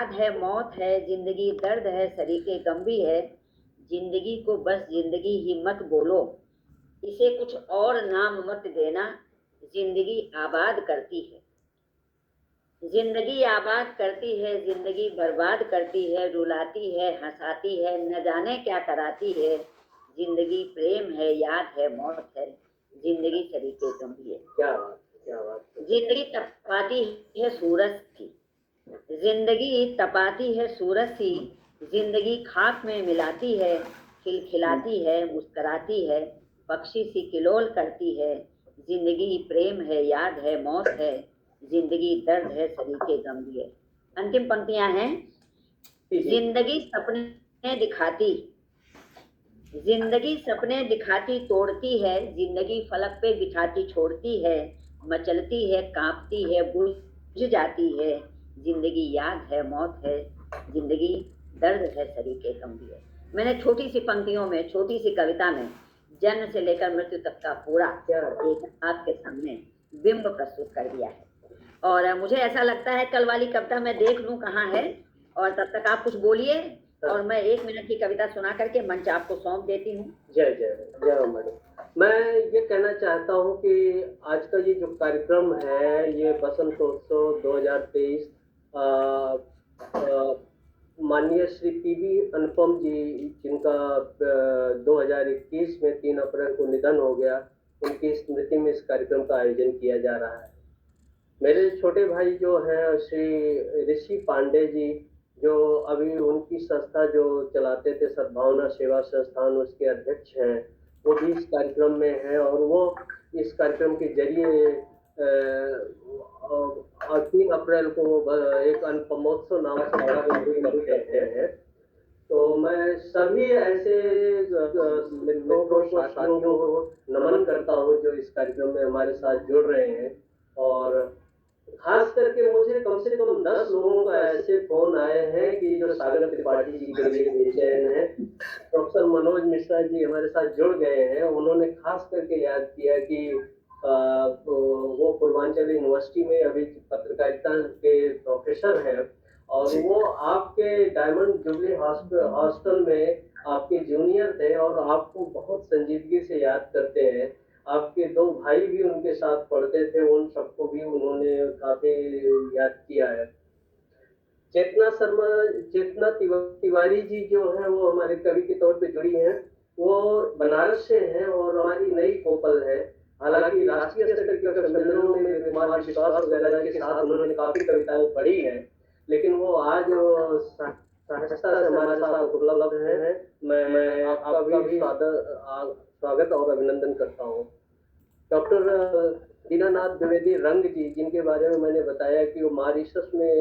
याद है मौत है, जिंदगी दर्द है, सरीके गम भी है। जिंदगी को बस जिंदगी ही मत बोलो, इसे कुछ और नाम मत देना। जिंदगी आबाद करती है, जिंदगी आबाद करती है, जिंदगी बर्बाद करती है, रुलाती है, हंसाती है, न जाने क्या कराती है। जिंदगी प्रेम है, याद है मौत है, जिंदगी सरीके गम भी है। क्या बात, क्या बात। जिंदगी तपाती है सूरज की, जिंदगी तपाती है सूरज सी। जिंदगी खाक में मिलाती है, खिलखिलाती है, मुस्कुराती है, पक्षी सी किलोल करती है। जिंदगी प्रेम है, याद है मौत है, जिंदगी दर्द है, सरीके गम भी है। अंतिम पंक्तियां हैं। जिंदगी सपने दिखाती, जिंदगी सपने दिखाती तोड़ती है, जिंदगी फलक पे बिठाती छोड़ती है। मचलती है, कांपती है, बुझ जाती है। जिंदगी याद है मौत है, जिंदगी दर्द है, सरीके गम भी है। मैंने छोटी सी पंक्तियों में, छोटी सी कविता में जन्म से लेकर मृत्यु तक का पूरा एक आपके सामने बिंब प्रस्तुत कर दिया है। और मुझे ऐसा लगता है कल वाली कविता मैं देख लूं कहाँ है, और तब तक आप कुछ बोलिए और मैं 1 मिनट की कविता सुना करके मंच आपको सौंप देती हूँ। जय जय जय मैडम। मैं ये कहना चाहता हूँ कि आज का ये जो कार्यक्रम है, ये बसंतोत्सव 2023 माननीय श्री पीवी अनुपम जी, जिनका 2021 में 3 अप्रैल को निधन हो गया, उनकी स्मृति में इस कार्यक्रम का आयोजन किया जा रहा है। मेरे छोटे भाई जो हैं श्री ऋषि पांडे जी, जो अभी उनकी संस्था जो चलाते थे सद्भावना सेवा संस्थान, उसके अध्यक्ष हैं, वो भी इस कार्यक्रम में हैं। और वो इस कार्यक्रम के जरिए 3 अप्रैल को एक अनुपमोत्सव नाम से बड़ा कार्यक्रम करते हैं। तो मैं सभी ऐसे मित्रों को, साथियों को नमन करता हूँ जो इस कार्यक्रम में हमारे साथ जुड़ रहे हैं। और खास करके मुझे कम से कम 10 लोगों का ऐसे फोन आए हैं कि जो सागर त्रिपाठी जी के लिए बेचैन है। प्रोफेसर मनोज मिश्रा जी हमारे साथ जुड़ गए हैं। उन्होंने खास करके याद किया कि वो पूर्वांचल यूनिवर्सिटी में अभी पत्रकारिता के प्रोफेसर हैं, और वो आपके डायमंड जुबली हॉस्टल में आपके जूनियर थे और आपको बहुत संजीदगी से याद करते हैं। आपके 2 भाई भी उनके साथ पढ़ते थे, उन सबको भी उन्होंने काफी याद किया है। चेतना तिवारी जी जो है वो हमारे कवि के तौर पे जुड़ी हैं। वो बनारस से हैं और हमारी नई कोपल है। हालांकि राष्ट्रीय स्तर के सम्मेलनों में कुमार विश्वास वगैरह के साथ उन्होंने काफी कविताएं पढ़ी हैं, लेकिन वो आज सहजता से हमारे साथ उपलब्ध है। मैं आपका भी स्वागत और अभिनंदन करता हूँ। डॉक्टर दीनानाथ द्विवेदी रंग जी, जिनके बारे में मैंने बताया कि वो मॉरिशस में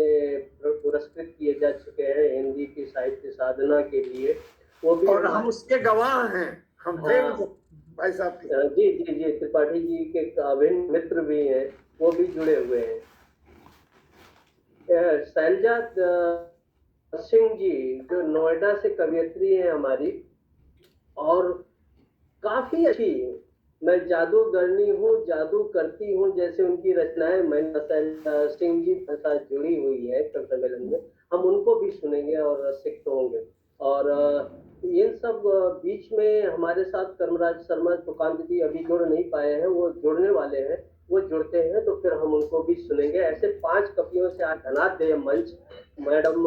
पुरस्कृत किए जा चुके हैं हिंदी की साहित्य साधना के लिए, वो भी और हम उसके गवाह हैं। हम थे भाई साहब। जी जी जी, त्रिपाठी जी के अभिन्न मित्र भी हैं, वो भी जुड़े हुए हैं। शैलजा सिंह जी जो नोएडा से कवियत्री हैं हमारी, और काफी अच्छी, मैं जादूगरनी हूँ, जादू करती हूँ, जैसे उनकी रचनाएं महेंद्र सिंह जी के साथ जुड़ी हुई है कवि सम्मेलन में। हम उनको भी सुनेंगे और रसिक होंगे। और इन सब बीच में हमारे साथ कर्मराज शर्मा तुकांत जी अभी जुड़ नहीं पाए हैं, वो जुड़ने वाले हैं। वो जुड़ते हैं तो फिर हम उनको भी सुनेंगे। ऐसे 5 कवियों से आज धनाढ्य मंच madam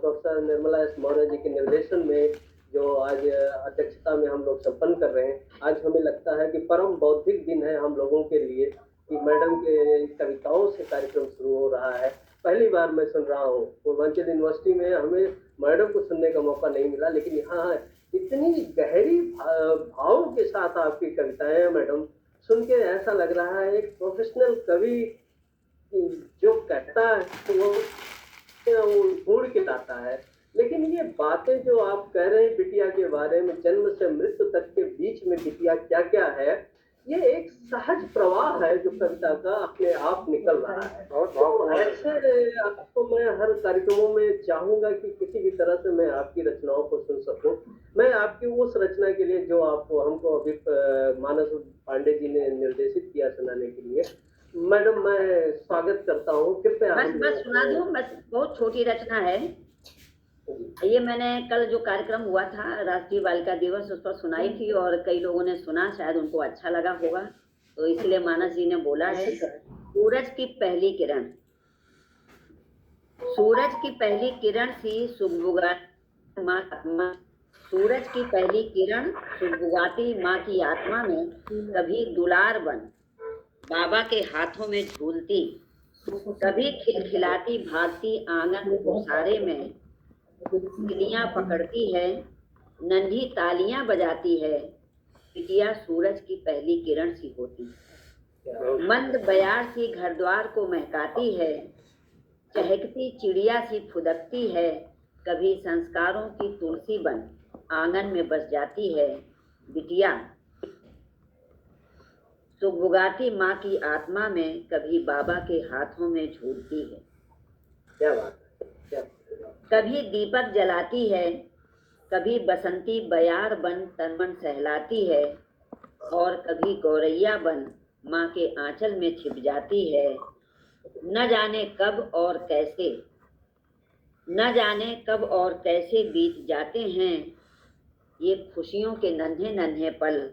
professor Nirmala S Maurya ji के निर्देशन में जो आज अध्यक्षता में हम लोग संपन्न कर रहे हैं। आज हमें लगता है कि परम बौद्धिक दिन है हम लोगों के लिए कि मैडम के कविताओं से कार्यक्रम शुरू हो रहा है। पहली बार मैं सुन रहा हूँ। पूर्वांचल यूनिवर्सिटी में हमें मैडम को सुनने का मौका नहीं मिला, लेकिन यहाँ इतनी गहरी भाव के साथ आपकी कविताएं हैं मैडम, सुन के ऐसा लग रहा है एक प्रोफेशनल कवि जो कहता है वो ढूंढ के लाता है। लेकिन ये बातें जो आप कह रहे हैं बिटिया के बारे में, जन्म से मृत्यु तक के बीच में बिटिया क्या क्या है, ये एक सहज प्रवाह है जो कविता का अपने आप निकल रहा है। तो ऐसे आपको मैं हर कार्यक्रमों में चाहूंगा कि किसी भी तरह से मैं आपकी रचनाओं को सुन सकूं। मैं आपकी उस रचना के लिए जो आपको हमको अभी मानस पांडे जी ने निर्देशित किया सुनाने के लिए, मैडम मैं स्वागत करता हूँ, कृपया बस सुना दूं, बस बहुत छोटी रचना है। ये मैंने कल जो कार्यक्रम हुआ था राष्ट्रीय बालिका दिवस उस पर सुनाई थी और कई लोगों ने सुना, शायद उनको अच्छा लगा होगा, तो इसलिए मानस जी ने बोला है। सूरज की पहली किरण। सूरज की पहली किरण सी सुगबुगाती माँ, सूरज की पहली किरण सुगबुगाती माँ की आत्मा में कभी दुलार बन बाबा के हाथों में झूलती, कभी खिलखिलाती भागती आंगन उसारे में तिलियां पकड़ती है, नन्ही तालियां बजाती है, बिटिया सूरज की पहली किरण सी होती, मंद बयार सी घर द्वार को महकाती है, चहकती चिड़िया सी फुदकती है, कभी संस्कारों की तुलसी बन आंगन में बस जाती है, बिटिया सुगबुगाती माँ की आत्मा में कभी बाबा के हाथों में झूलती है। क्या बात है, कभी दीपक जलाती है, कभी बसंती बयार बन तनमन सहलाती है, और कभी गौरैया बन माँ के आंचल में छिप जाती है। न जाने कब और कैसे, न जाने कब और कैसे बीत जाते हैं ये खुशियों के नन्हे नन्हे पल।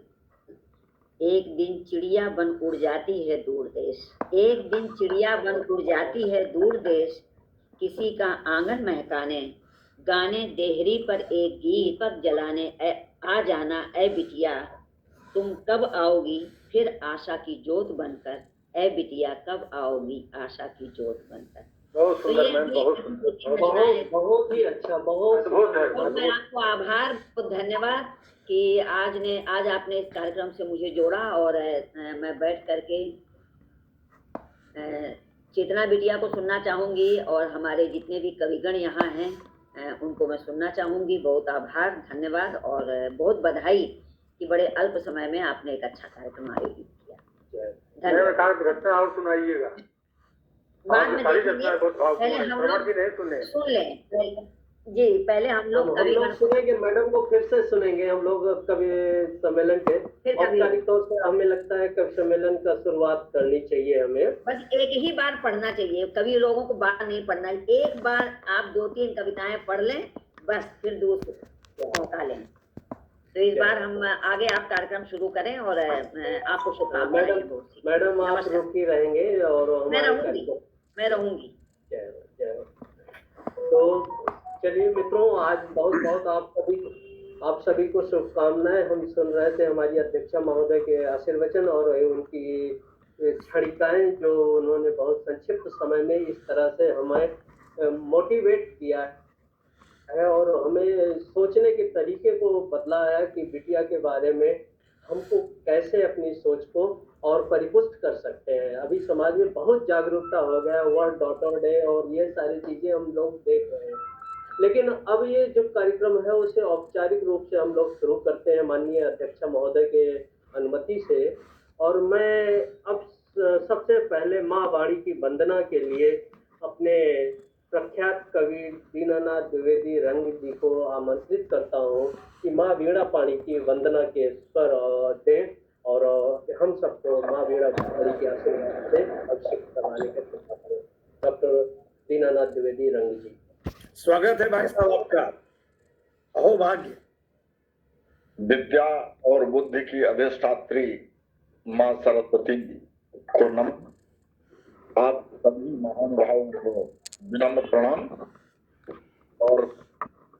एक दिन चिड़िया बन उड़ जाती है दूर देश, एक दिन चिड़िया बन उड़ जाती है दूर देश, किसी का आंगन महकाने, गाने देहरी पर एक गीत पर जलाने, आ जाना ए बिटिया, तुम कब आओगी फिर आशा की जोत बनकर, ए बिटिया कब आओगी आशा की जोत बनकर। बहुत तो सुंदर ये मैम, बहुत सुंदर, बहुत ही अच्छा, बहुत अद्भुत है, और मैं आपको आभार, बहुत धन्यवाद कि आज आपने इस कार्यक्रम से मुझे जोड़ा और मैं बैठ करके चेतना बिटिया को सुनना चाहूंगी और हमारे जितने भी कविगण यहाँ हैं उनको मैं सुनना चाहूंगी। बहुत आभार, धन्यवाद और बहुत बधाई कि बड़े अल्प समय में आपने एक अच्छा कार्यक्रम आयोजित किया। धन्यवाद। रचना और सुनाइएगा, बाद में सारी देखेंगे, रचनाएं बहुत भावपूर्ण पहले हैं, हम प्रमाण लोग जी नहीं सुने। सुन लें जी, पहले हम लोग हम कविगण लोग सुनेंगे, मैडम को फिर से सुनेंगे हम लोग कवि सम्मेलन के औपचारिक तौर से। हमें लगता है कवि सम्मेलन का शुरुआत करनी चाहिए हमें। बस एक ही बार पढ़ना चाहिए, कभी लोगों को बार नहीं पढ़ना, एक बार आप 2-3 कविताएं पढ़ लें, बस फिर दूसरे मौका लें। तो इस बार हम आगे आप कार्यक्रम शुरू करें और आपको शुभकामनाएं। मैडम आप रुकी रहेंगे और मैं रहूंगी। तो चलिए मित्रों, आज बहुत बहुत आप सभी को शुभकामनाएं। हम सुन रहे थे हमारी अध्यक्षा महोदय के आशीर्वचन और उनकी क्षणिकाएं जो उन्होंने बहुत संक्षिप्त समय में इस तरह से हमें मोटिवेट किया है और हमें सोचने के तरीके को बदला है कि बिटिया के बारे में हमको कैसे अपनी सोच को और परिपुष्ट कर सकते हैं। अभी समाज में बहुत जागरूकता हो गया, वर्ल्ड डॉटर डे और ये सारी चीजें हम लोग देख रहे हैं, लेकिन अब ये जो कार्यक्रम है उसे औपचारिक रूप से हम लोग शुरू करते हैं माननीय अध्यक्षा महोदय के अनुमति से। और मैं अब सबसे पहले माँ वाणी की वंदना के लिए अपने प्रख्यात कवि दीनानाथ द्विवेदी रंग जी को आमंत्रित करता हूँ कि माँ वीणा पाणी की वंदना के स्वर दें और हम सबको माँ वीणा पाणी के आशीर्वाद से अभिषेक करवाने का प्रयत्न करें। डॉक्टर दीनानाथ द्विवेदी रंग जी। स्वागत है भाई साहब आपका, अहो भाग्य। विद्या और बुद्धि की अधिष्ठात्री माँ सरस्वती को नमन। आप सभी महानुभावों को विनम्र प्रणाम। और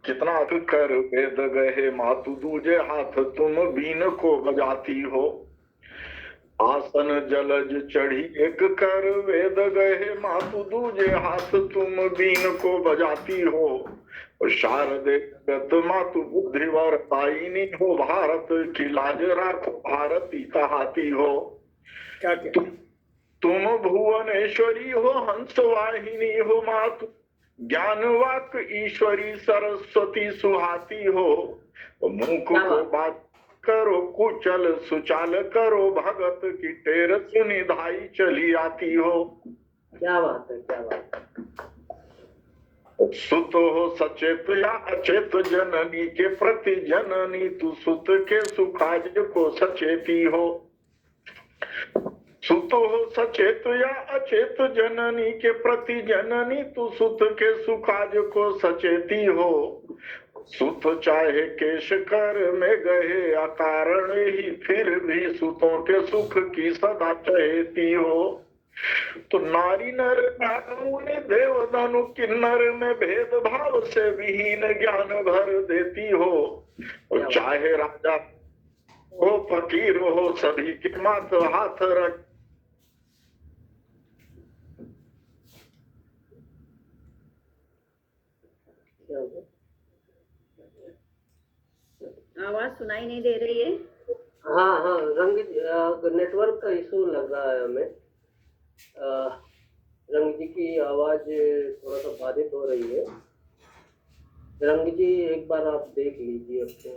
कितना कर वेद गहे मातु दूजे हाथ तुम बीन को बजाती हो, आसन जलज चढ़ी एक कर वेद गहे मातु दूजे हाथ तुम बीन को बजाती हो, शारदे जगत मातु बुद्धि वरताइनी हो, भारत की लाज राखो भारती कहाती हो। तुम भुवनेश्वरी हो हंस वाहिनी हो मातु, ज्ञान वाक ईश्वरी सरस्वती सुहाती हो, मुख को बात करो कुचल सुचाल करो, भगत की टेर सुनिधाई चली आती हो। क्या बात है, क्या बात है। सुत हो सचेत या अचेत जननी के प्रति जननी, तू सुत के सुखाज को सचेती हो। सुत हो सचेत या अचेत जननी के प्रति जननी, तू सुत के सुकाज को सचेती हो। सुत चाहे केश कर में गए अकारण ही, फिर भी सुतों के सुख की सदा चहेती हो। तो नारी नर मुनि देव दानु किन्नर में भेद भाव से विहीन ज्ञान भर देती हो। और चाहे राजा हो फकीर हो, सभी के माथ हाथ रख। आवाज सुनाई नहीं दे रही है। हाँ हाँ, नेटवर्क का इशू लग रहा है हमें। रंग जी की आवाज थोड़ा सा बाधित हो रही है। रंग जी एक बार आप देख लीजिए अपने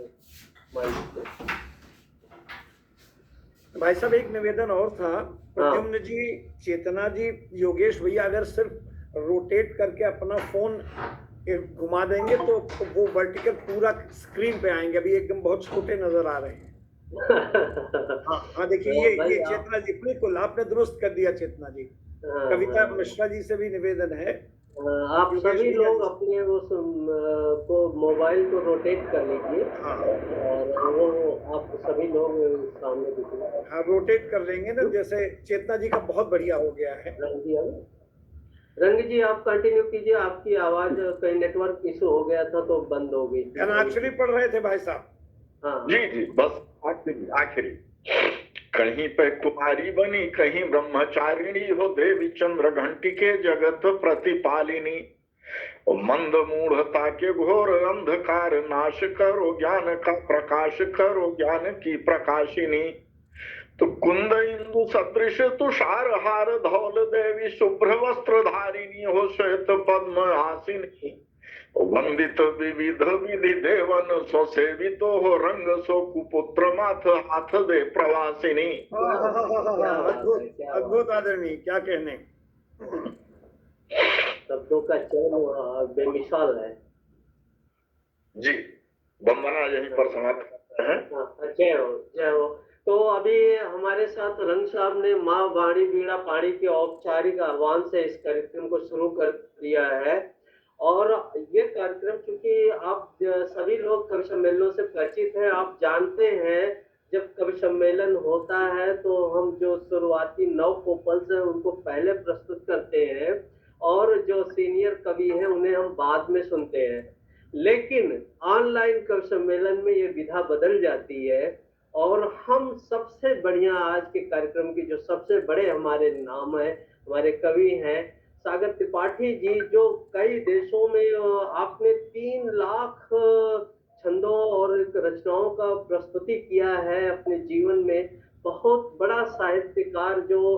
माइक पे। भाई साहब एक निवेदन और था, प्रद्युम्न जी, चेतना जी, योगेश भैया अगर सिर्फ रोटेट करके अपना फोन घुमा देंगे तो वो वर्टिकल पूरा स्क्रीन पे आएंगे। अभी एकदम बहुत छोटे नजर आ रहे हैं। हाँ देखिए, ये चेतना जी, बिल्कुल आपने दुरुस्त कर दिया चेतना जी। कविता मिश्रा जी से भी निवेदन है, आप सभी लोग अपने को मोबाइल को रोटेट कर लीजिए। और वो आप सभी लोग सामने दिखेंगे। हाँ रोटेट कर लेंगे ना, जैसे चेतना जी का बहुत बढ़िया हो गया है। रंग जी आप कंटिन्यू कीजिए, आपकी आवाज कहीं नेटवर्क इशू हो गया था तो बंद हो गई। अनाक्षरी पढ़ रहे थे भाई साहब। हाँ जी जी, बस आखिरी कहीं पे कुमारी बनी, कहीं ब्रह्मचारिणी हो, देवी चंद्र घंटी के जगत प्रतिपालिनी। मंद मूढ़ता के घोर अंधकार नाश करो, ज्ञान का प्रकाश करो, ज्ञान की प्रकाशिनी। तो कुंद इंदु सदृश तुषार हार धौल देवी, शुभ्र वस्त्र धारिणी हो, श्वेत पद्म आसिनी। वंदित विविध विधि देवन सो सेवित हो, रंग सो कुपुत्र माथ हाथ दे प्रवासिनी। अद्भुत आदरणीय, क्या कहने। शब्दों का चयन बेमिसाल है। जी, वंदना यहीं पर समाप्त करते हैं। जय हो जय हो। तो अभी हमारे साथ रंग साहब ने माँ वाणी वीणा पाणी के औपचारिक आह्वान से इस कार्यक्रम को शुरू कर दिया है। और ये कार्यक्रम चूंकि आप सभी लोग कवि सम्मेलनों से परिचित हैं, आप जानते हैं जब कवि सम्मेलन होता है तो हम जो शुरुआती नव पोपल्स हैं उनको पहले प्रस्तुत करते हैं और जो सीनियर कवि हैं उन्हें हम बाद में सुनते हैं। लेकिन ऑनलाइन कवि सम्मेलन में ये विधा बदल जाती है और हम सबसे बढ़िया आज के कार्यक्रम के जो सबसे बड़े हमारे नाम है, हमारे कवि हैं सागर त्रिपाठी जी, जो कई देशों में आपने 3 लाख छंदों और रचनाओं का प्रस्तुति किया है अपने जीवन में। बहुत बड़ा साहित्यकार जो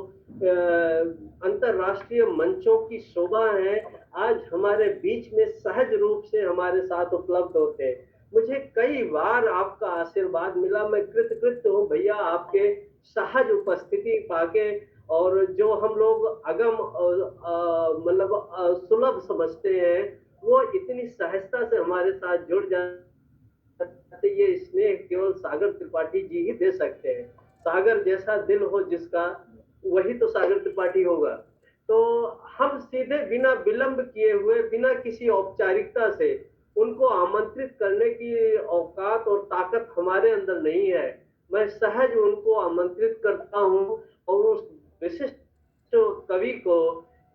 अंतरराष्ट्रीय मंचों की शोभा है, आज हमारे बीच में सहज रूप से हमारे साथ उपलब्ध होते हैं। मुझे कई बार आपका आशीर्वाद मिला, मैं कृतकृत हूँ भैया आपके सहज उपस्थिति पाके। और जो हम लोग अगम मतलब सुलभ समझते हैं वो इतनी सहजता से हमारे साथ जुड़ जाते, ये स्नेह केवल सागर त्रिपाठी जी ही दे सकते हैं। सागर जैसा दिल हो जिसका वही तो सागर त्रिपाठी होगा। तो हम सीधे बिना विलंब किए हुए, बिना किसी औपचारिकता से उनको आमंत्रित करने की औकात और ताकत हमारे अंदर नहीं है। मैं सहज उनको आमंत्रित करता हूँ और उस विशिष्ट कवि को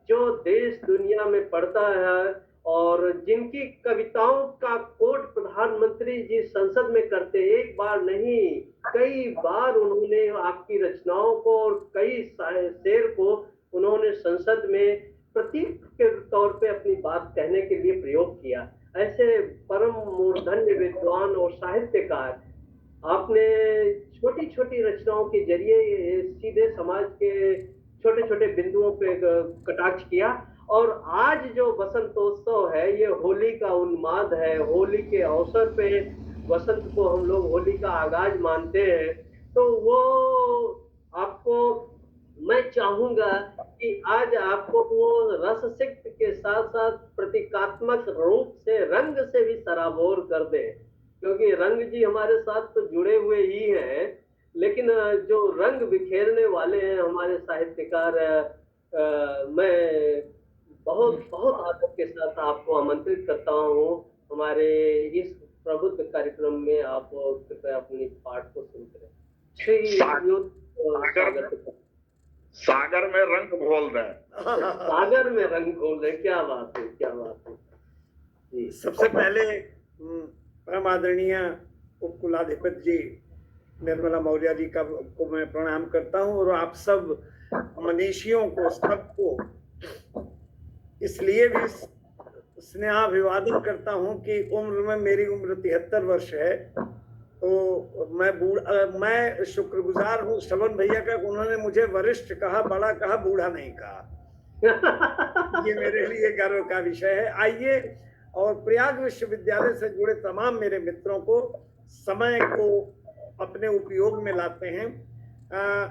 जो देश दुनिया में पढ़ता है और जिनकी कविताओं का कोट प्रधानमंत्री जी संसद में करते, एक बार नहीं कई बार उन्होंने आपकी रचनाओं को और कई शेर को उन्होंने संसद में प्रतीक के तौर पे अपनी बात कहने के लिए प्रयोग किया। ऐसे परम मूर्धन्य विद्वान और साहित्यकार आपने छोटी छोटी रचनाओं के जरिए सीधे समाज के छोटे छोटे बिंदुओं पे कटाक्ष किया। और आज जो वसंतोत्सव है ये होली का उन्माद है, होली के अवसर पे वसंत को हम लोग होली का आगाज मानते हैं। तो वो आपको मैं चाहूंगा कि आज आपको वो रस सिक्त के साथ साथ प्रतीकात्मक रूप से रंग से भी सराबोर कर दे, क्योंकि रंग जी हमारे साथ तो जुड़े हुए ही हैं लेकिन जो रंग बिखेरने वाले हैं हमारे साहित्यकार, मैं बहुत बहुत आदर के साथ आपको आमंत्रित करता हूँ हमारे इस प्रबुद्ध कार्यक्रम में। आप कृपया अपनी पाठ को शुरू करें। श्री सागर में रंग घोल दें। सागर में रंग घोल दें। क्या बात है, क्या बात है जी। सबसे पहले परम आदरणीय उप कुलाधिपति जी निर्मला मौर्य जी को मैं प्रणाम करता हूँ, और आप सब मनीषियों को, सबको इसलिए भी स्नेहाभिवादन करता हूँ कि उम्र में मेरी उम्र 73 वर्ष है, तो मैं शुक्रगुजार हूँ श्रवण भैया का, उन्होंने मुझे वरिष्ठ कहा, बड़ा कहा, बूढ़ा नहीं कहा। ये मेरे लिए गर्व का विषय है। आइए, और प्रयाग विश्वविद्यालय से जुड़े तमाम मेरे मित्रों को समय को अपने उपयोग में लाते हैं।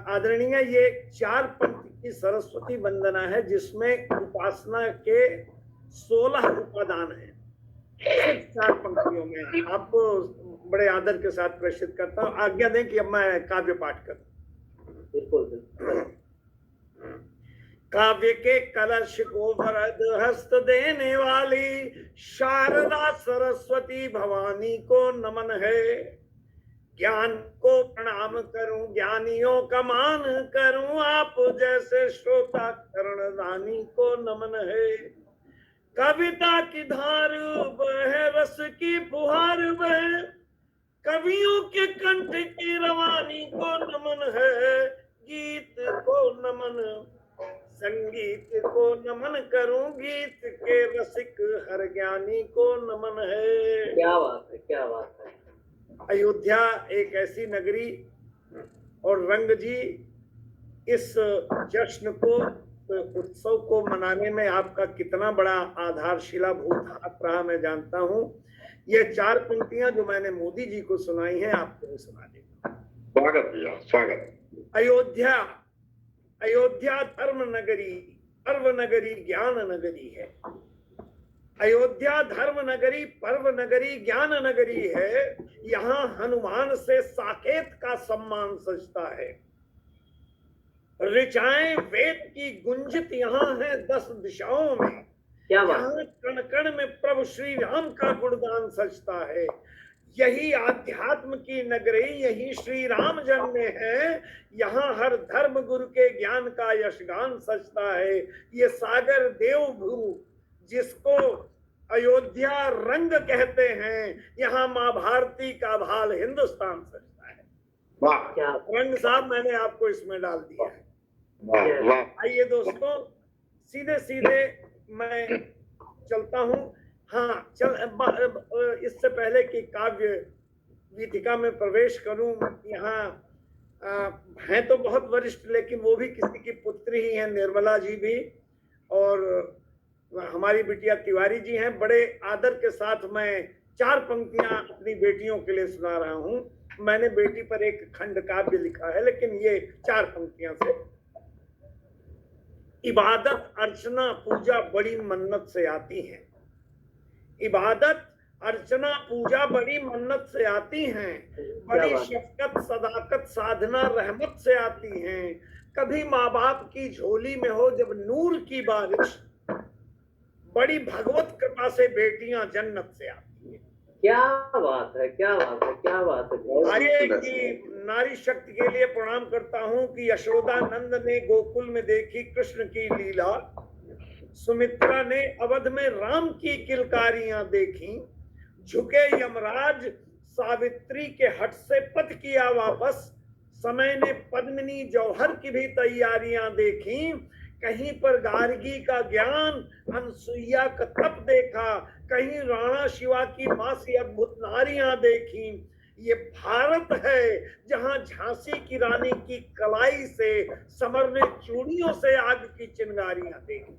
आदरणीय, ये 4 पंक्ति की सरस्वती वंदना है, जिसमें उपासना के 16 उपादान हैं। सिर्फ 4 पंक्तियों में आपको बड़े आदर के साथ प्रेषित करता हूँ। आज्ञा दें कि अब मैं काव्य पाठ करूं। बिल्कुल। काव्य के कलश को वरद हस्त देने वाली शारदा सरस्वती भवानी को नमन है। ज्ञान को प्रणाम करूं, ज्ञानियों का मान करूं, आप जैसे श्रोता करण रानी को नमन है। कविता की धार बह, रस की फुहार बह, कवियों के कंठ की रवानी को नमन है। गीत को नमन, संगीत को नमन करूं, गीत के रसिक हर ज्ञानी को नमन है। क्या बात है, क्या बात है। अयोध्या एक ऐसी नगरी, और रंग जी इस जश्न को, उत्सव को मनाने में आपका कितना बड़ा आधारशिला भूत हाथ रहा मैं जानता हूँ। ये 4 पंक्तियां जो मैंने मोदी जी को सुनाई हैं, आपको भी सुना देगा। स्वागत भैया, स्वागत। अयोध्या, अयोध्या धर्म नगरी, पर्व नगरी, ज्ञान नगरी है। अयोध्या धर्म नगरी, पर्व नगरी, ज्ञान नगरी है। यहाँ हनुमान से साकेत का सम्मान सजता है। ऋचाएं वेद की गुंजित यहाँ है 10 दिशाओं में। यहाँ कण कण में प्रभु श्री राम का गुणगान सजता है। यही आध्यात्म की नगरी, यही श्री राम जन्मे हैं। यहाँ हर धर्म गुरु के ज्ञान का यशगान सजता है। ये सागर देवभू जिसको अयोध्या रंग कहते हैं, यहाँ माँ भारती का भाल हिंदुस्तान सजता है। वाह, क्या रंग साहब मैंने आपको इसमें डाल दिया है। आइए दोस्तों, सीधे सीधे मैं चलता हूँ। हाँ, इससे पहले कि काव्य वीथिका में प्रवेश करूं, यहाँ हैं तो बहुत वरिष्ठ, लेकिन वो भी किसी की पुत्री ही हैं, निर्मला जी भी, और हमारी बिटिया तिवारी जी हैं। बड़े आदर के साथ मैं 4 पंक्तियां अपनी बेटियों के लिए सुना रहा हूं। मैंने बेटी पर एक खंड काव्य लिखा है, लेकिन ये 4 पंक्तियां से। इबादत अर्चना पूजा बड़ी मन्नत से आती हैं। इबादत अर्चना पूजा बड़ी मन्नत से आती हैं। बड़ी शफकत सदाकत साधना रहमत से आती हैं। कभी माँ बाप की झोली में हो जब नूर की बारिश, बड़ी भगवत कृपा से बेटियां जन्नत से आती हैं। क्या बात है, क्या बात है, क्या बात है। आगे की नारी शक्ति के लिए प्रणाम करता हूँ कि यशोदा नंद ने गोकुल में देखी कृष्ण की लीला, सुमित्रा ने अवध में राम की किलकारियां देखी, झुके यमराज सावित्री के हट से पथ किया वापस, समय ने पद्मिनी जौहर की भी तैयारियां देखी, कहीं पर गार्गी का ज्ञान अनसुईया का तप देखा, कहीं राणा शिवा की मां सी अद्भुत नारियां देखी। ये भारत है जहां झांसी की रानी की कलाई से समर ने चूड़ियों से आग की चिंगारियां देखी।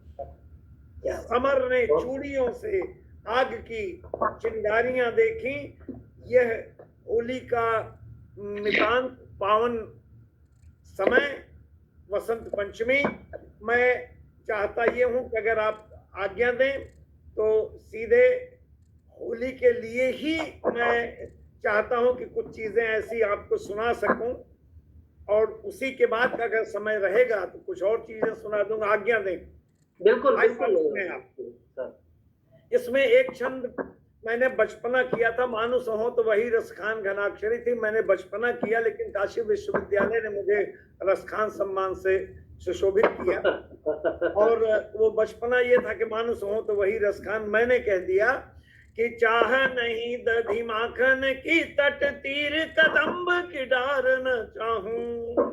समर ने चूड़ियों से आग की चिंगारियां देखी। यह होली का नितांत पावन समय, वसंत पंचमी। मैं चाहता ये हूं कि अगर आप आज्ञा दें तो सीधे होली के लिए ही मैं चाहता हूं कि कुछ चीजें ऐसी आपको सुना सकूं और उसी के बाद का अगर समय रहेगा तो कुछ और चीजें सुना दूंगा, आज्ञा दें। बिल्कुल भाई बिल्कुल साहब सुने आप। सर। इसमें एक छंद मैंने बचपना किया था, मानुस हो तो वही रसखान घनाक्षरी थी, मैंने बचपना किया, लेकिन काशी विश्वविद्यालय ने मुझे रसखान सम्मान से सुशोभित किया। और वो बचपना ये था कि मानुस हो तो वही रसखान। मैंने कह दिया कि चाह नहीं दधी माखन की तट तीर कदम्ब की डार न चाहूं,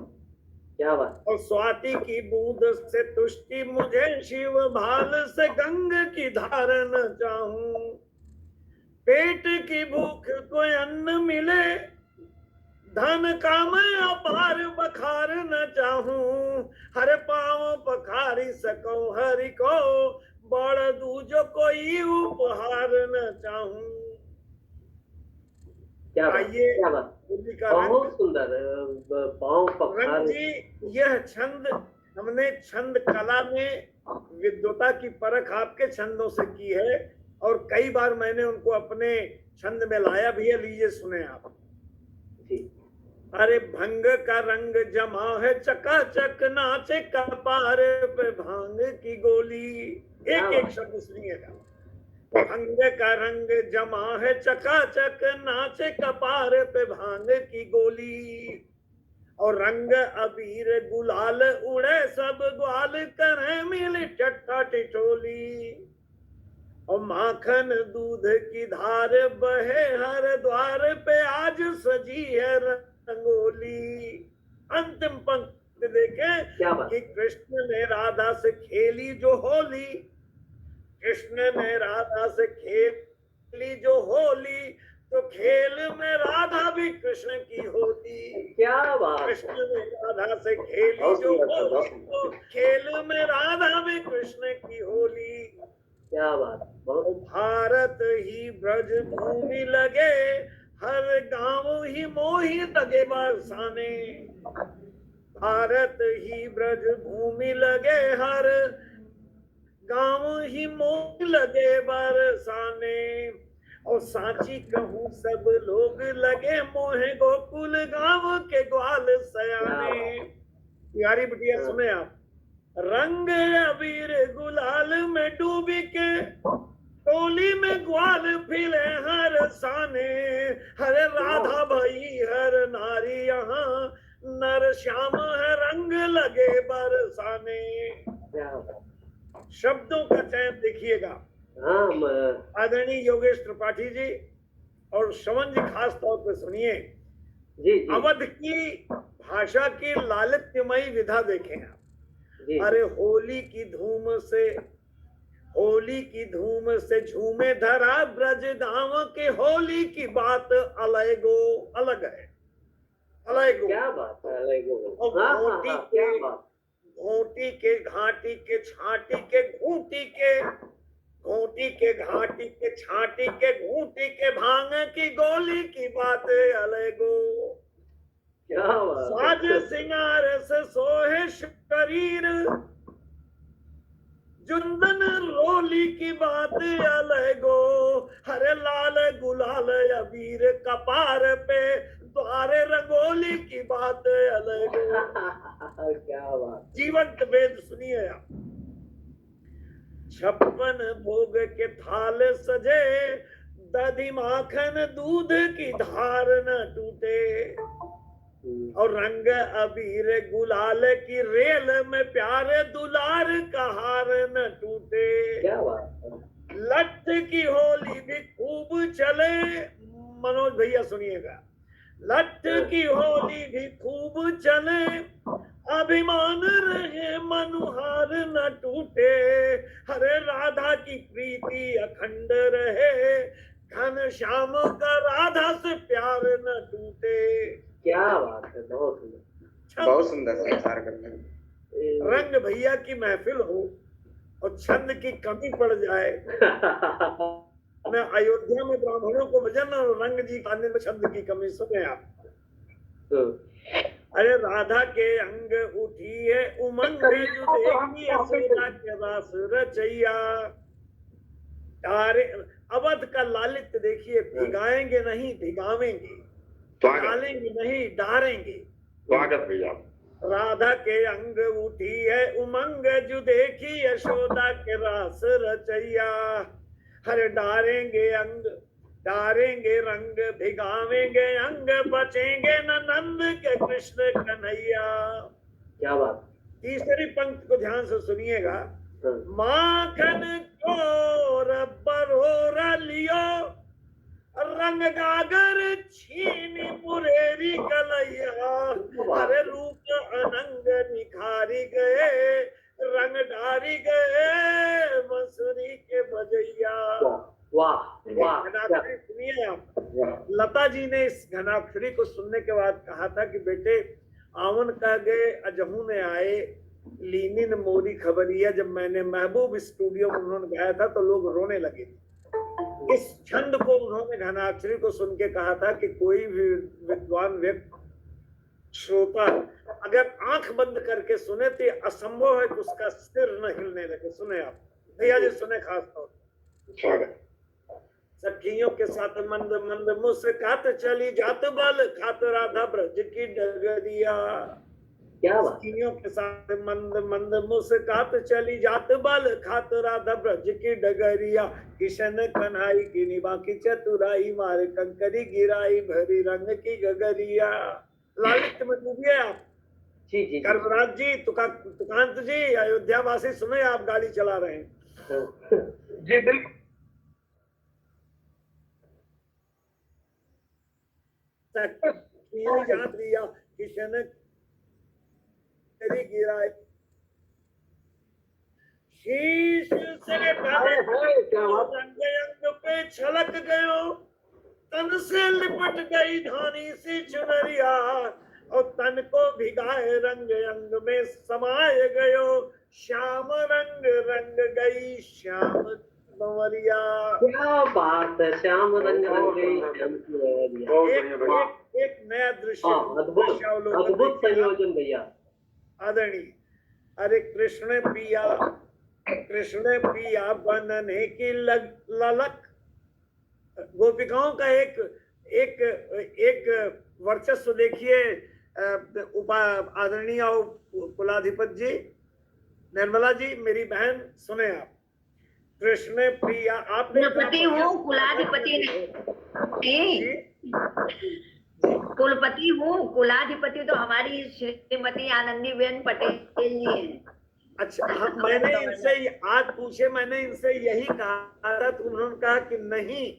क्या बात। और स्वाति की बूंद से तुष्टि मुझे शिव भाल से गंग की धार न चाहूं, पेट की भूख को अन्न मिले धन काम अपार बखार न चाहूं, हर पाँव पखारी सको हरि को बड़ दूजो कोई उपहार न चाहूं। क्या बात, आइए क्या बात, होली का बहुत रंग। सुंदर। पाँव रंग पखार। जी, यह छंद हमने छंद कला में विद्वता की परख आपके छंदों से की है, और कई बार मैंने उनको अपने छंद में लाया भी है। लीजिए सुने आप। जी। अरे भंग का रंग जमा है चकाचक नाचे कपार पे भांग की गोली। एक एक शब्द सुनिएगा। भंग का रंग जमा है चकाचक नाचे कपार पे भांग की गोली, और रंग अबीर गुलाल उड़े सब ग्वाल करे मिल चट्टा टिटोली, और माखन दूध की धार बहे हर द्वार पे आज सजी है रंगोली। अंतिम पंक्ति देखे कि कृष्ण ने राधा से खेली जो होली, कृष्ण ने राधा से खेली जो होली, तो खेल में राधा भी कृष्ण की होती। क्या बात। कृष्ण ने राधा से खेली जो होली, तो खेल में राधा भी कृष्ण की होली। क्या बात। भारत ही ब्रज भूमि लगे हर गांव ही मोही लगे बरसाने, भारत ही ब्रज भूमि लगे हर गांव ही मोही लगे बरसाने, और सांची कहूँ सब लोग लगे मोहे गोकुल गांव के ग्वाल सयाने। प्यारी बिटिया सुने आप। रंग अबीर गुलाल में डूबी के टोली में ग्वाल फिले हर साने, हरे राधा भई हर नारी यहाँ नर श्याम है रंग लगे बरसाने। शब्दों का चयन देखिएगा। आदरणीय योगेश त्रिपाठी जी और श्रवण जी खास तौर पर सुनिए। अवध की भाषा की लालित्यमयी विधा देखें आप। अरे होली की धूम से झूमे धरा ब्रज गांव के, होली की बात अलगो अलग है। अलगो क्या बात है। अलगो। घोटी के घाटी के छाटी के घूटी के, घोटी के घाटी के छाटी के घूटी के, भांग की गोली की बात अलगो। क्या बात। साज सिंगार से सोहे शरीर, जुंदन रोली की बात अलगो, हरे लाल गुलाल अबीर कपार पे, द्वारे रंगोली की बात अलगो। क्या बात। जीवंत वेद सुनिए आप। 56 भोग के थाल सजे, दधी माखन दूध की धार न टूटे, और रंग अबीर गुलाल की रेल में प्यारे दुलार का हार न टूटे। क्या बात। लठ की होली भी खूब चले, मनोज भैया सुनिएगा। लठ की होली भी खूब चले, अभिमान रहे मनुहार न टूटे, हरे राधा की प्रीति अखंड रहे, घन श्याम का राधा से प्यार न टूटे। क्या बात है। बहुत सुंदर। बहुत सुंदर संसार करते हैं। रंग भैया की महफिल हो और छंद की कमी पड़ जाए। मैं अयोध्या में ब्राह्मणों को भजन और रंग जी खाने में छंद की कमी सुने आप। अरे राधा के अंग उठी है उमंग, जो देखी यशोदा के रास रचैया। अवध का लालित्य देखिए। भिगाएंगे नहीं भिगावेंगे, डालेंगे नहीं डारेंगे, स्वागत भैया। राधा के अंग उठी है उमंग, जो देखी यशोदा के रास रचैया। हर डारेंगे रंग, भिगावेंगे अंग, बचेंगे न नंद के कृष्ण कन्हैया। क्या बात। तीसरी पंक्ति को ध्यान से सुनिएगा। हाँ। माखन चोर बरोरा लियो, रंग गागर छीनी मुरेरी कलैया। अरे रूप अनंग निखारी गए, रंग डारी गए बंसुरी के बजैया। वाह वाह। घनाक्षरी सुनिए आप। लता जी ने इस घनाक्षरी को सुनने के बाद कहा था कि बेटे आवन कह गए अजहू ने आए, लीनिन मोरी खबरिया। जब मैंने महबूब स्टूडियो में उन्होंने गाया था तो लोग रोने लगे। इस छंद को उन्होंने घनाक्षरी को सुन के कहा था कि कोई भी विद्वान व्यक्ति श्रोता अगर आंख बंद करके सुने तो असंभव है कि उसका सिर न हिलने लगे। सुने आप भैया जी, सुने खास तौर स्वागत। सखियों के साथ मंद मंद मुस्कात चली जात, बल खात राधा ब्रज की डगरिया। क्या बात। सखियों के साथ मंद मंद मुस्कात चली जात, बल खात राधा ब्रज की डगरिया। किशन कन्हाई की निभा की चतुराई, मारे कंकरी गिराई भरी रंग की गगरिया। लालित्य में डूबिए आप। जी जी। कर्मराज जी, तुकांत जी, अयोध्या वासी सुने, आप गाड़ी चला रहे हैं। जी बिल्कुल। किशन गिराए शीश से रंग अंग पे छलक गयो, तन से लिपट गई धानी सी चुनरिया। और तन को भिगाए रंग अंग में समाये गयो, श्याम रंग रंग गई श्याम कंवरिया। क्या बात है। श्याम रंग रंग गई श्याम कंवरिया। एक नया दृश्य, अद्भुत संयोजन भैया। आदरणीय। अरे कृष्ण पिया बनने की ललक। गोपिकाओं का एक वर्चस्व देखिए। आदरणीय कुलाधिपति जी, निर्मला जी, मेरी बहन सुने आप। कृष्ण प्रिया, आपने कुलपति हूँ, कुलाधिपति नहीं। कुलपति हूँ, कुलाधिपति तो हमारी श्रीमती आनंदी बेन पटेल जी हैं। अच्छा, मैंने इनसे आज पूछे, मैंने इनसे यही कहा था तो उन्होंने कहा कि नहीं,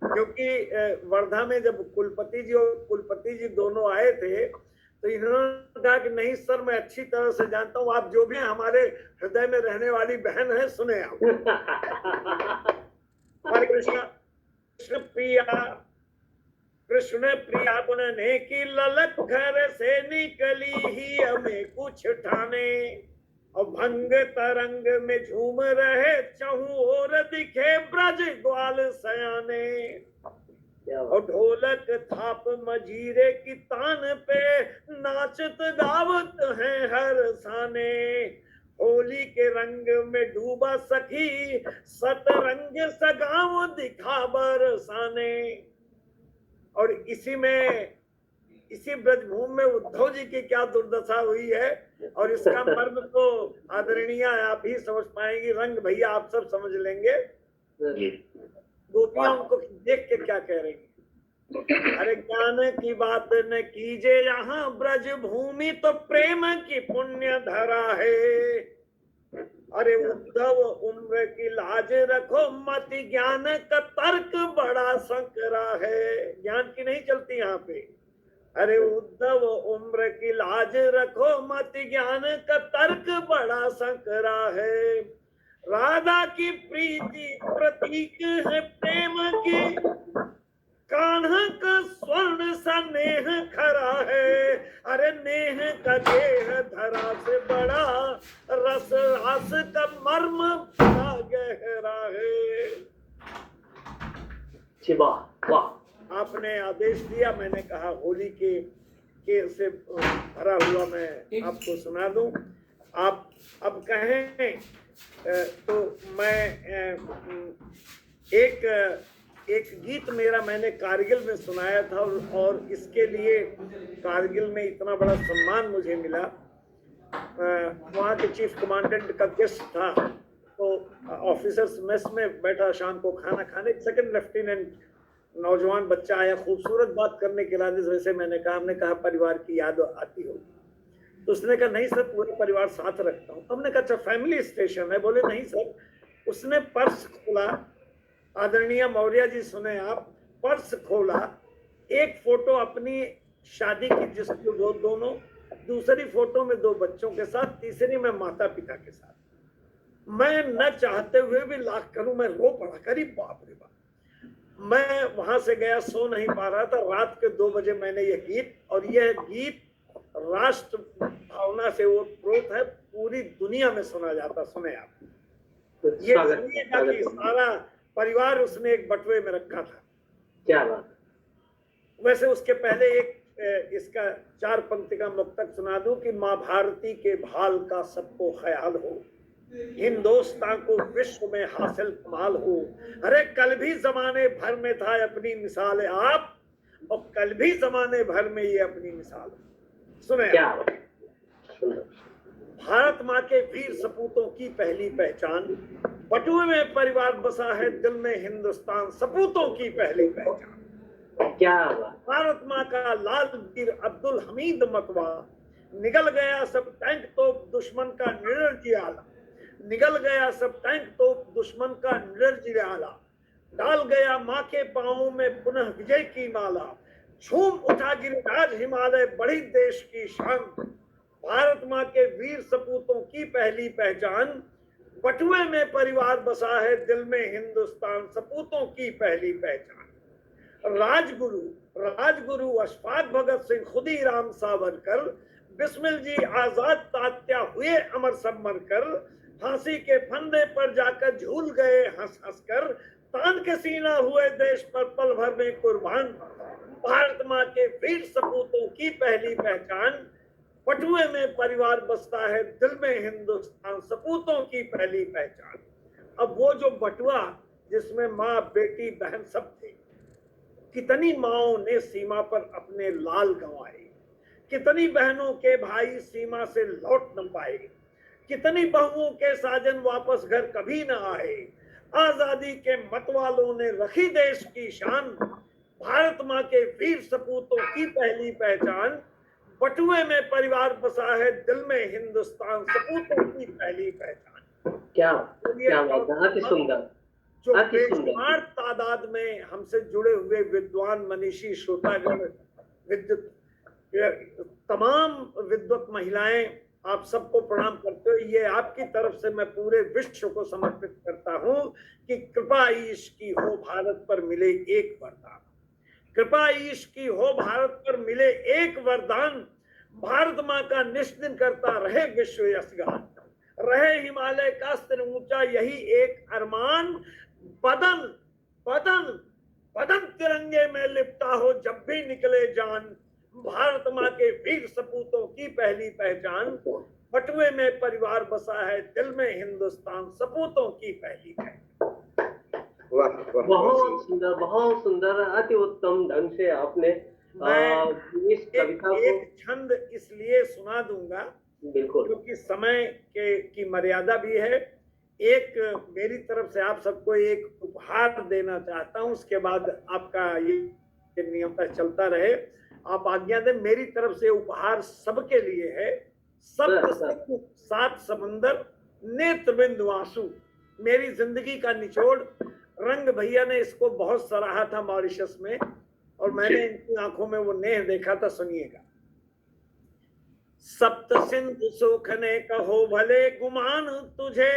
क्योंकि वर्धा में जब कुलपति जी और कुलपति जी दोनों आए थे तो इन्होंने कहा कि नहीं सर, मैं अच्छी तरह से जानता हूँ, आप जो भी हमारे हृदय में रहने वाली बहन है, सुने आप। हरे कृष्ण प्रिया बनने की ललक, घर से निकली ही हमें कुछ ठाने। और भंग तरंग में झूम रहे चहु और दिखे ब्रज ग्वाल सयाने। और ढोलक थाप मजीरे की तान पे नाचत गावत हैं हर साने। होली के रंग में डूबा सखी, सतरंग सगाव दिखा बरसाने। और इसी ब्रजभूमि में उद्धव जी की क्या दुर्दशा हुई है, और इसका मर्म तो आदरणीय आप ही समझ पाएंगे। रंग भैया आप सब समझ लेंगे। गोपियां उनको देख के क्या कह रही हैं। अरे ज्ञान की बात न कीजिए यहाँ, ब्रज भूमि तो प्रेम की पुण्य धरा है। अरे उद्धव उम्र की लाज रखो मत, ज्ञान का तर्क बड़ा संकरा है। ज्ञान की नहीं चलती यहाँ पे। अरे उद्धव उम्र की लाज रखो मत, ज्ञान का तर्क बड़ा संकरा है। राधा की प्रीति प्रतीक है प्रेम की, कान्हा का स्वर्ण सा नेह खरा है। अरे नेह का देह धरा से बड़ा, रस रास का मर्म बड़ा गहरा है। वाह। आपने आदेश दिया, मैंने कहा होली के से भरा हुआ मैं आपको सुना दूं। आप अब कहें तो मैं एक एक गीत मेरा मैंने कारगिल में सुनाया था और इसके लिए कारगिल में इतना बड़ा सम्मान मुझे मिला। वहाँ के चीफ कमांडेंट का गेस्ट था, तो ऑफिसर्स मेस में बैठा शाम को खाना खाने, सेकंड लेफ्टिनेंट नौजवान बच्चा आया, खूबसूरत बात करने के बाद वैसे मैंने कहा परिवार की याद आती होगी, तो उसने कहा नहीं सर पूरे परिवार साथ रखता हूँ। हमने कहा अच्छा फैमिली स्टेशन है? बोले नहीं सर। उसने पर्स खोला, आदरणीय मौर्य जी सुने आप, पर्स खोला, एक फोटो अपनी शादी की जिसमें वो दोनों, दूसरी फोटो में 2 बच्चों के साथ, तीसरी में माता पिता के साथ। मैं न चाहते हुए भी लाख करूं, मैं रो पड़ा, करीब बाप रे बाप। मैं वहां से गया, सो नहीं पा रहा था, रात के 2 बजे मैंने ये गीत, और यह गीत राष्ट्र भावना से वो प्रोत है, पूरी दुनिया में सुना जाता। सुने आप, ये सुनिएगा कि सारा परिवार उसने एक बटुए में रखा था। क्या बात। वैसे उसके पहले एक इसका 4 पंक्ति का मुक्तक सुना दूं कि माँ भारती के भाल का सबको ख्याल हो, हिंदुस्तान को विश्व में हासिल कमाल हो। अरे कल भी जमाने भर में था अपनी मिसाल आप, और कल भी जमाने भर में ये अपनी मिसाल। सुने क्या भारत माँ के वीर सपूतों की पहली पहचान, बटुए में परिवार बसा है, दिल में हिंदुस्तान सपूतों की पहली पहचान। क्या भारत माँ का लाल वीर अब्दुल हमीद मतवा, निगल गया सब टैंक तोप दुश्मन का निडर आला, निगल गया सब टैंक तोप दुश्मन का निडर आला, डाल गया माँ के पाँव में पुनः विजय की माला, झूम उठा गिरिराज हिमालय बढ़ी देश की शान। भारत माँ के वीर सपूतों की पहली पहचान, बटुए में परिवार बसा है, दिल में हिंदुस्तान सपूतों की पहली पहचान। राजगुरु अशफाक भगत सिंह, खुदीराम सावरकर, बिस्मिल जी आजाद तात्या हुए अमर सब मरकर, फांसी के फंदे पर जाकर झूल गए हंस हंस कर, तान के सीना हुए देश पर पल भर में कुर्बान। भारत माँ के वीर सपूतों की पहली पहचान, बटुए में परिवार बसता है, दिल में हिंदुस्तान सपूतों की पहली पहचान। अब वो जो बटुआ जिसमें माँ बेटी बहन सब थे, कितनी माओं ने सीमा पर अपने लाल गंवाए, कितनी बहनों के भाई सीमा से लौट न पाए, कितनी बहुओं के साजन वापस घर कभी न आए। आजादी के मतवालों ने रखी देश की शान, भारत माँ के वीर सपूतों की पहली पहचान, बटुए में परिवार बसा है, दिल में हिंदुस्तान सपूतों की पहली पहचान। क्या बहुत सुंदर। जो बेशुमार तादाद में हमसे जुड़े हुए विद्वान मनीषी श्रोतागण, तमाम विद्वत महिलाएं, आप सबको प्रणाम करते हो। ये आपकी तरफ से मैं पूरे विश्व को समर्पित करता हूं कि कृपा ईश की हो भारत पर मिले एक वरदान, कृपा ईश की हो भारत पर मिले एक वरदान। भारत माँ का निष्दिन करता रहे विश्व यशगान, रहे हिमालय का स्तर ऊंचा यही एक अरमान, बदन बदन बदन तिरंगे में लिपटा हो जब भी निकले जान। भारत माँ के वीर सपूतों की पहली पहचान, बटुए में परिवार बसा है, दिल में हिंदुस्तान सपूतों की पहली पहचान। बहुत सुंदर, अति उत्तम ढंग से आपने इस कविता को एक छंद इसलिए सुना दूंगा बिल्कुल क्योंकि समय की मर्यादा भी है। एक मेरी तरफ से आप सबको एक उपहार देना चाहता हूं, उसके बाद आपका ये नियमता चलता रहे। आप आज्ञा दें, मेरी तरफ से उपहार सबके लिए है। सप्त सात समंदर नेत्र बिंदु आंसू, मेरी जिंदगी का निचोड़। रंग भैया ने इसको बहुत सराहा था मॉरिशस में, और मैंने इनकी आंखों में वो नेह देखा था। सुनिएगा। सप्त सिंधु सोखने कहो भले गुमान तुझे,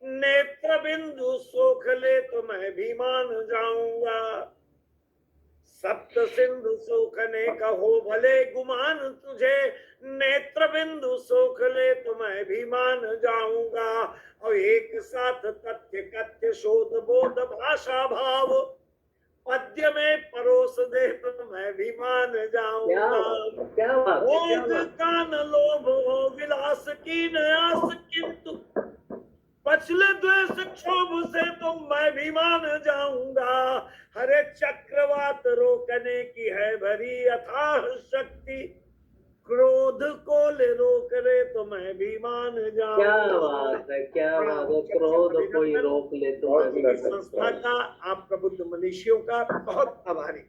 नेत्र बिंदु सोख ले तो मैं भी मान जाऊंगा। सप्त सिंधु सोखने कहो भले गुमान तुझे, नेत्र बिंदु सोख ले तो मैं भी मान जाऊंगा। और एक साथ तथ्य कथ्य शोध बोध भाषा भाव, पद्य में परोस दे तो मैं भी मान जाऊंगा। भोग कान लोभ हो विलास की नयास, किंतु पछले द्वेष क्षोभ से तो मैं भी मान जाऊंगा, हरे चक्रवात रोकने की है भरी अथाह शक्ति, क्रोध को ले रोक रे तो मैं भी मान क्या जाऊंगा। बात है, क्या बात है। क्रोध कोई रोक ले तो मैं भी इस संस्था का, आप प्रबुद्ध मनीषियों का बहुत आभारी।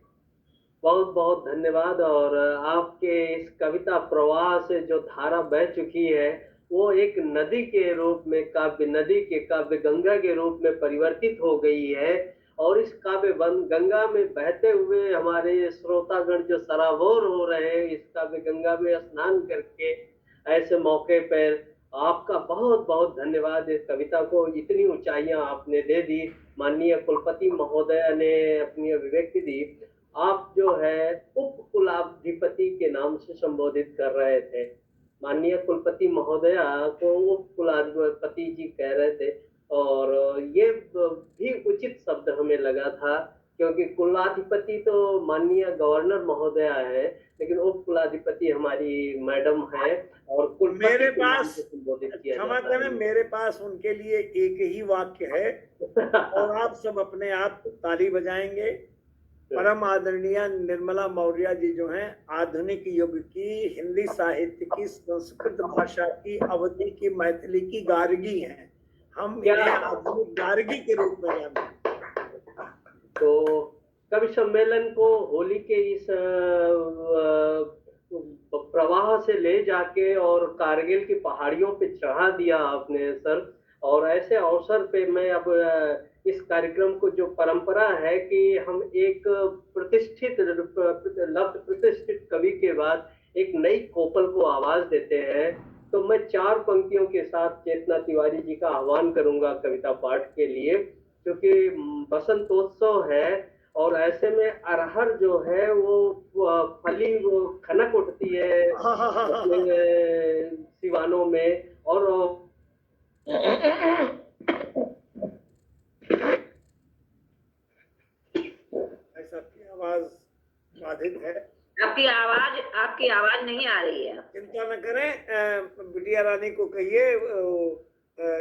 बहुत बहुत धन्यवाद। और आपके इस कविता प्रवाह से जो धारा बह चुकी है वो एक नदी के रूप में, काव्य नदी के काव्य गंगा के रूप में परिवर्तित हो गई है। और इस काव्य गंगा में बहते हुए हमारे श्रोतागण जो सराबोर हो रहे हैं इस काव्य गंगा में स्नान करके, ऐसे मौके पर आपका बहुत बहुत धन्यवाद। इस कविता को इतनी ऊंचाइयां आपने दे दी। माननीय कुलपति महोदय ने अपनी अभिव्यक्ति दी। आप जो है उप कुलाधिपति के नाम से संबोधित कर रहे थे। माननीय कुलपति महोदया को उप कुलाधिपति जी कह रहे थे, और ये भी उचित शब्द हमें लगा था, क्योंकि कुलाधिपति तो माननीय गवर्नर महोदया है, लेकिन उप कुलाधिपति हमारी मैडम है। और मेरे पास, क्षमा करें, मेरे पास उनके लिए एक ही वाक्य है और आप सब अपने आप ताली बजाएंगे। परम आदरणीय निर्मला मौर्य जी जो हैं, आधुनिक युग की हिंदी साहित्य की, संस्कृत भाषा की, अवधी की, मैथिली की गार्गी हैं। हम इन्हें आधुनिक गार्गी के रूप में जानते हैं। तो कवि सम्मेलन को होली के इस प्रवाह से ले जाके और कारगिल की पहाड़ियों पे चढ़ा दिया आपने सर। और ऐसे अवसर पे मैं अब इस कार्यक्रम को, जो परंपरा है कि हम एक प्रतिष्ठित लब्ध प्रतिष्ठित कवि के बाद एक नई कोपल को आवाज देते हैं, तो मैं 4 पंक्तियों के साथ चेतना तिवारी जी का आह्वान करूंगा कविता पाठ के लिए, क्योंकि बसंतोत्सव है और ऐसे में अरहर जो है वो फली वो खनक उठती है सिवानों में। और आवाज बाधित है। आपकी आवाज नहीं आ रही है। चिंता न करें, बिटिया रानी को कहिए,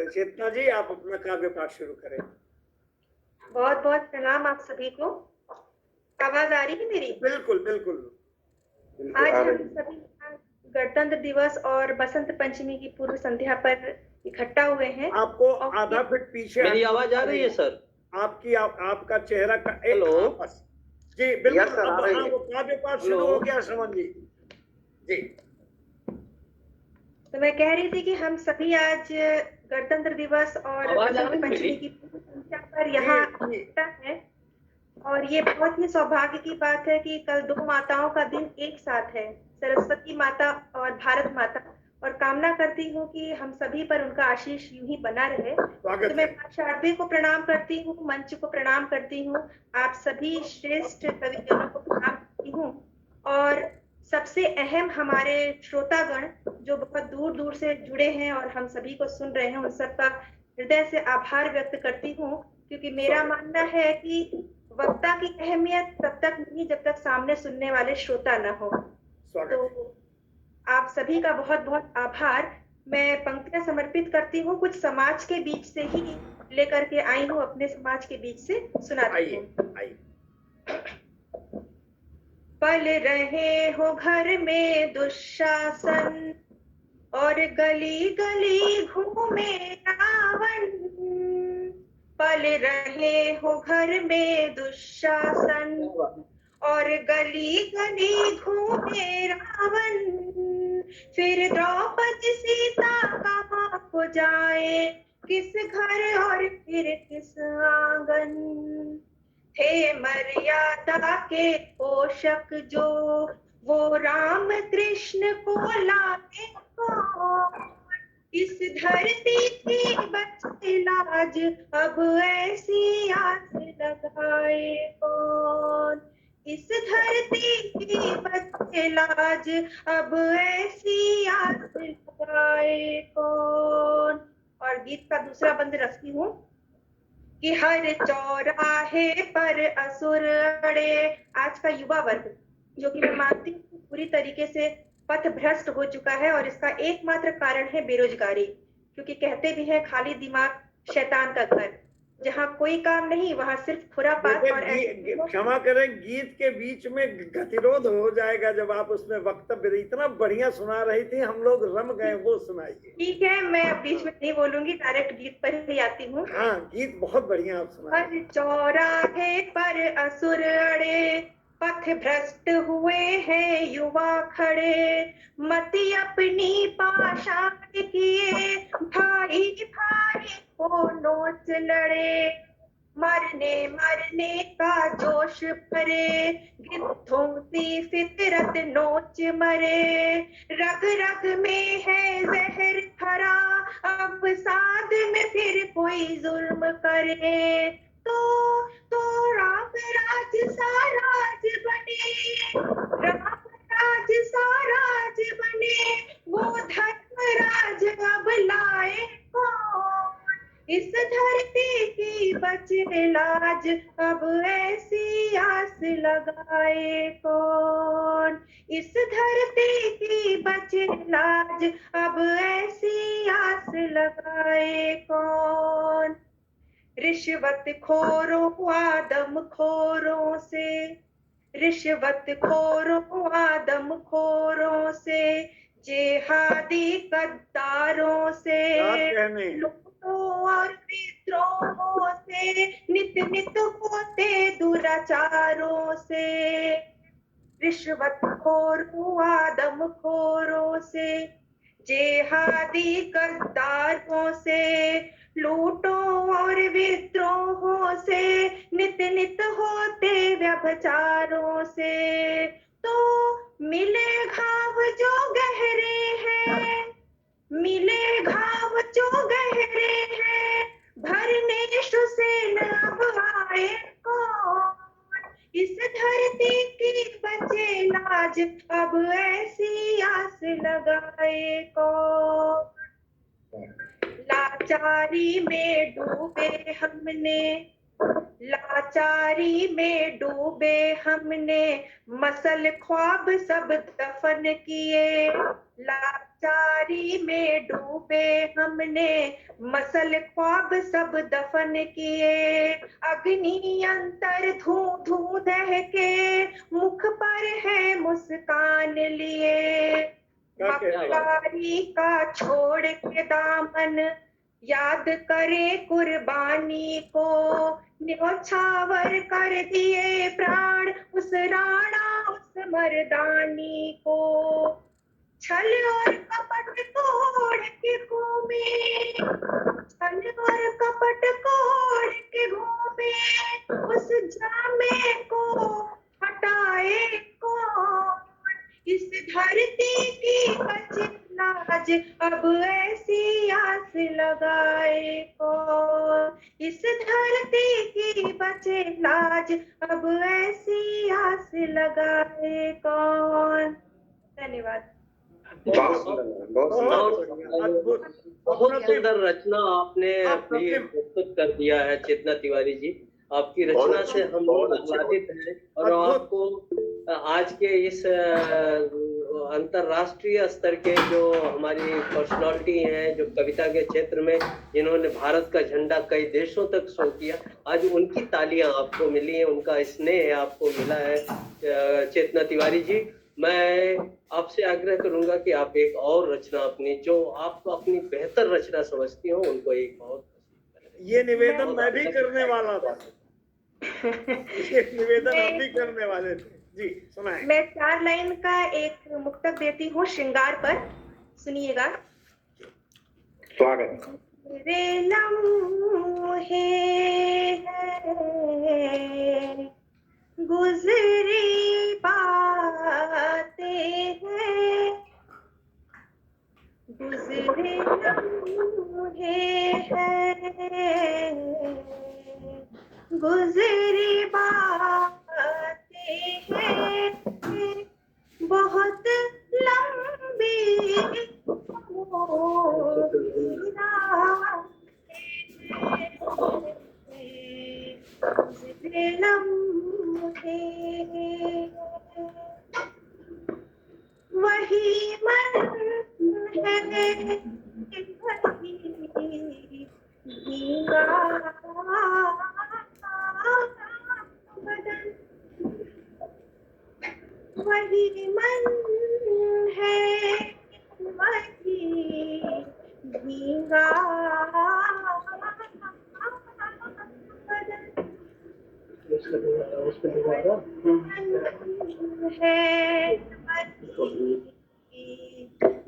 चेतना जी आप अपना काव्य पाठ शुरू करें। बहुत बहुत प्रणाम आप सभी को। आवाज आ रही है मेरी? बिल्कुल बिल्कुल। आज हम सभी गणतंत्र दिवस और बसंत पंचमी की पूर्व संध्या पर इकट्ठा हुए हैं। आपको आधा फीट पीछे मेरी आवाज आ रही है सर? आपका चेहरा का एक, हेलो जी बिल्कुल। हाँ, वो काव्य पाठ शुरू हो गया श्रवण जी। जी, तो मैं कह रही थी कि हम सभी आज गणतंत्र दिवस और बसंत पंचमी की पूर्व संध्या पर यहाँ इकट्ठा है। और ये बहुत ही सौभाग्य की बात है कि कल 2 माताओं का दिन एक साथ है, सरस्वती माता और भारत माता। और कामना करती हूँ कि हम सभी पर उनका आशीष यूं ही बना रहे। तो मैं शारदे को प्रणाम करती हूँ, मंच को प्रणाम करती हूँ, आप सभी श्रेष्ठ कविजनों को प्रणाम करती हूँ, और सबसे अहम हमारे श्रोतागण जो बहुत दूर दूर से जुड़े हैं और हम सभी को सुन रहे हैं, उन सबका हृदय से आभार व्यक्त करती हूँ। क्योंकि मेरा मानना है कि वक्ता की अहमियत तब तक नहीं जब तक सामने सुनने वाले श्रोता न हो। तो आप सभी का बहुत बहुत आभार। मैं पंक्तियां समर्पित करती हूँ, कुछ समाज के बीच से ही लेकर के आई हूँ, अपने समाज के बीच से सुनाती हूँ। पल रहे हो घर में दुशासन और गली गली घूमे रावण, पल रहे हो घर में दुशासन और गली गली घूमे रावण, फिर द्रौपदी सीता कहाँ को जाए, किस घर और फिर किस आंगन, थे मर्यादा के पोषक जो वो राम कृष्ण को लाते कौन, इस धरती की बच्चे लाज अब ऐसी आस लगाए कौन, इस धरती की बच्चे लाज अब ऐसी आस लगाए कौन। और गीत का दूसरा बंद रखती हूँ कि हर चौराहे पर असुर अड़े। आज का युवा वर्ग, जो कि मैं मानती हूँ पूरी तरीके से पथ भ्रष्ट हो चुका है, और इसका एकमात्र कारण है बेरोजगारी। क्योंकि कहते भी हैं खाली दिमाग शैतान का घर, जहाँ कोई काम नहीं वहाँ सिर्फ खुरापात और क्षमा करें, गीत के बीच में गतिरोध हो जाएगा जब आप उसमें वक्तव्य इतना बढ़िया सुना रही थी, हम लोग रम गए। वो सुनाइए। ठीक है, मैं अब बीच में नहीं बोलूंगी, डायरेक्ट गीत पर ही आती हूँ। हाँ, गीत बहुत बढ़िया आप सुना। हर चौराहे पर असुर अड़े, पथ भ्रष्ट हुए हैं युवा खड़े, मति अपनी पाषाण किए, भाई भाई को नोच लड़े, मरने मरने का जोश भरे, गिद्धों सी फितरत नोच मरे, रग रग में है जहर भरा, अब साथ में फिर कोई जुल्म करे, तो राम राज सा राज बने, राम राज सा राज बने, वो धर्म राज अब लाए कौन, इस धरती की बचे लाज, अब ऐसी आस लगाए कौन, इस धरती की बचे लाज, अब ऐसी आस लगाए कौन, रिश्वत खोरों आदम खोरों से, रिश्वत खोरों आदम खोरों से, जेहादी गद्दारों से, लूटों और विद्रोहों से, नित नित होते दुराचारों से, रिश्वत खोरों आदम खोरों से, जेहादी गद्दारों से, लूटों और विद्रोहों से, नित नित होते व्यभिचारों से, तो मिले घाव जो गहरे हैं, मिले घाव जो गहरे हैं, भरने से न अब आए कौन, इस धरती की बचे लाज, अब ऐसी आस लगाए कौन, लाचारी में डूबे हमने, लाचारी में डूबे हमने, मसल ख्वाब सब दफन किए, लाचारी में डूबे हमने, मसल ख्वाब सब दफन किए, अग्नि अंतर धूं धूं दहके, मुख पर है मुस्कान लिए, मक्कारी का छोड़ के दामन, याद करे कुर्बानी को, न्योछावर कर दिए प्राण उस राणा उस मर्दानी को, छल और कपट तोड़ के घूमे, छल और कपट तोड़ के घूमे, उस जामे को हटाए कौन, इस धरती की बचे लाज, अब ऐसी आस लगाए कौन, इस धरती की बचे लाज, अब ऐसी आस लगाए कौन। धन्यवाद। बहुत सुंदर रचना आपने अपनी प्रस्तुत कर दिया है चेतना तिवारी जी। आपकी रचना से हम लोग आह्लादित हैं और आपको आज के इस अंतरराष्ट्रीय स्तर के जो हमारी पर्सनालिटी हैं, जो कविता के क्षेत्र में जिन्होंने भारत का झंडा कई देशों तक शो किया, आज उनकी तालियां आपको मिली हैं, उनका स्नेह आपको मिला है। चेतना तिवारी जी, मैं आपसे आग्रह करूंगा कि आप एक और रचना अपनी, जो आप अपनी बेहतर रचना समझती हो, उनको एक और। ये निवेदन मैं भी करने वाला था। ये निवेदन आप भी करने वाले थे जी, सुनाएं। मैं 4 लाइन का एक मुक्तक देती हूँ श्रृंगार पर, सुनिएगा। स्वागत। मेरे लम्हे हैं, गुजरी बातें हैं, गुजरे लम्हे हैं, गुजरी बातें हैं, बहुत लंबी गुजरे लम्हे, वही मन है, वही वही मन है, वही भीगा बदन है, वही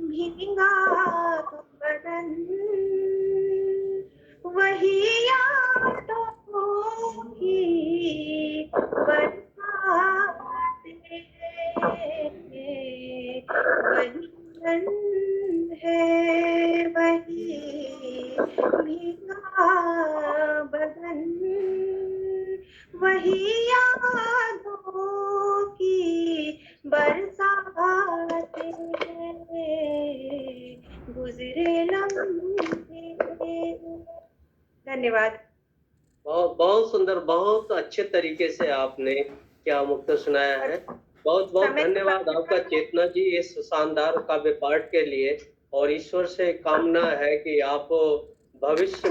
भीगा बदन, वही यादों की बरसात है, वही मन है, वही भीगा बदन, वही यादों की बरसात है, गुजरे लम्हे। धन्यवाद। बहुत बहुत सुंदर, बहुत अच्छे तरीके से आपने क्या मुक्त सुनाया है। बहुत बहुत धन्यवाद आपका चेतना जी इस शानदार काव्य पाठ के लिए, और ईश्वर से कामना है कि आप भविष्य